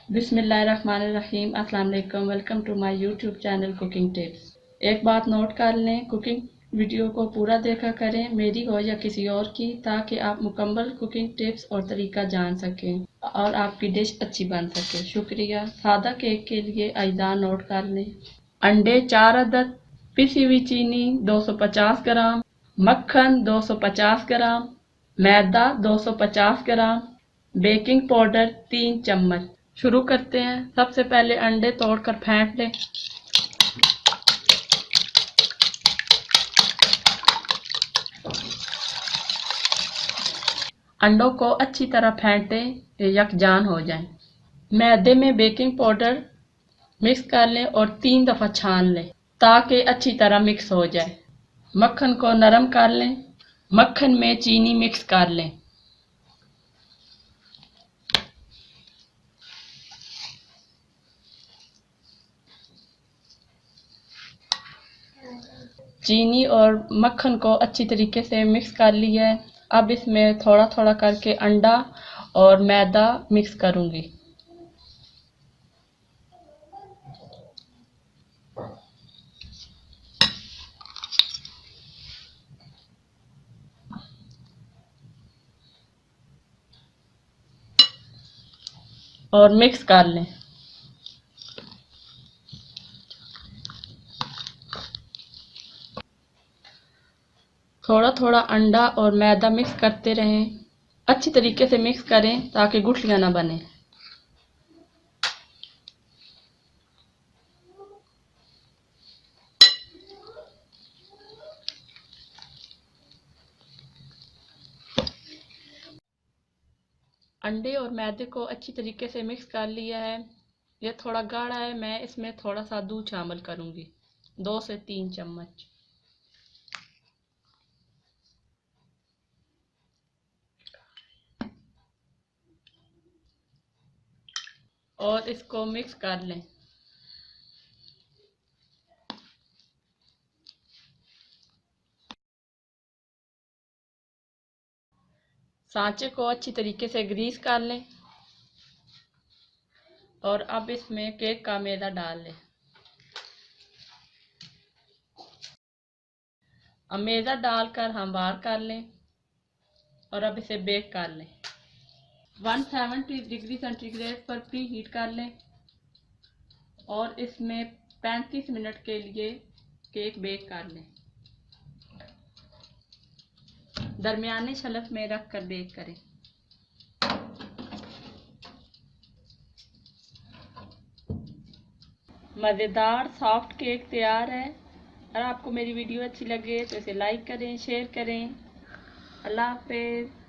बिस्मिल्लाहिर्रहमानिर्रहीम। अस्सलाम वालेकुम। Welcome to my YouTube channel cooking tips. एक बात नोट कर लें, कुकिंग वीडियो को पूरा देखा करें, मेरी हो या किसी और की, ताकि आप मुकम्मल कुकिंग टिप्स और तरीका जान सकें और आपकी डिश अच्छी बन सके। शुक्रिया। सादा केक के लिए अज्जा नोट कर लें। अंडे 4 अदद, पिसी हुई चीनी 250 ग्राम, मक्खन 250 ग्राम, मैदा 250 ग्राम, बेकिंग पाउडर 3 चम्मच। शुरू करते हैं। सबसे पहले अंडे तोड़कर फेंट लें। अंडों को अच्छी तरह फेंटें, यकजान हो जाएं। मैदे में बेकिंग पाउडर मिक्स कर लें और 3 दफ़ा छान लें ताकि अच्छी तरह मिक्स हो जाए। मक्खन को नरम कर लें। मक्खन में चीनी मिक्स कर लें। चीनी और मक्खन को अच्छी तरीके से मिक्स कर लिया है। अब इसमें थोड़ा थोड़ा करके अंडा और मैदा मिक्स करूंगी। और मिक्स कर लें। थोड़ा थोड़ा अंडा और मैदा मिक्स करते रहें। अच्छी तरीके से मिक्स करें ताकि गुठलियां ना बने। अंडे और मैदे को अच्छी तरीके से मिक्स कर लिया है। यह थोड़ा गाढ़ा है, मैं इसमें थोड़ा सा दूध शामिल करूंगी, 2 से 3 चम्मच। और इसको मिक्स कर लें। सांचे को अच्छी तरीके से ग्रीस कर लें और अब इसमें केक का मैदा डाल लें। अब मैदा डालकर हमवार कर लें और अब इसे बेक कर लें। 170 डिग्री सेंटीग्रेड पर प्री हीट कर लें और इसमें 35 मिनट के लिए केक बेक कर लें। दरमियाने शलफ में रख कर बेक करें। मज़ेदार सॉफ्ट केक तैयार है। अगर आपको मेरी वीडियो अच्छी लगे तो इसे लाइक करें, शेयर करें। अल्लाह हाफिज़।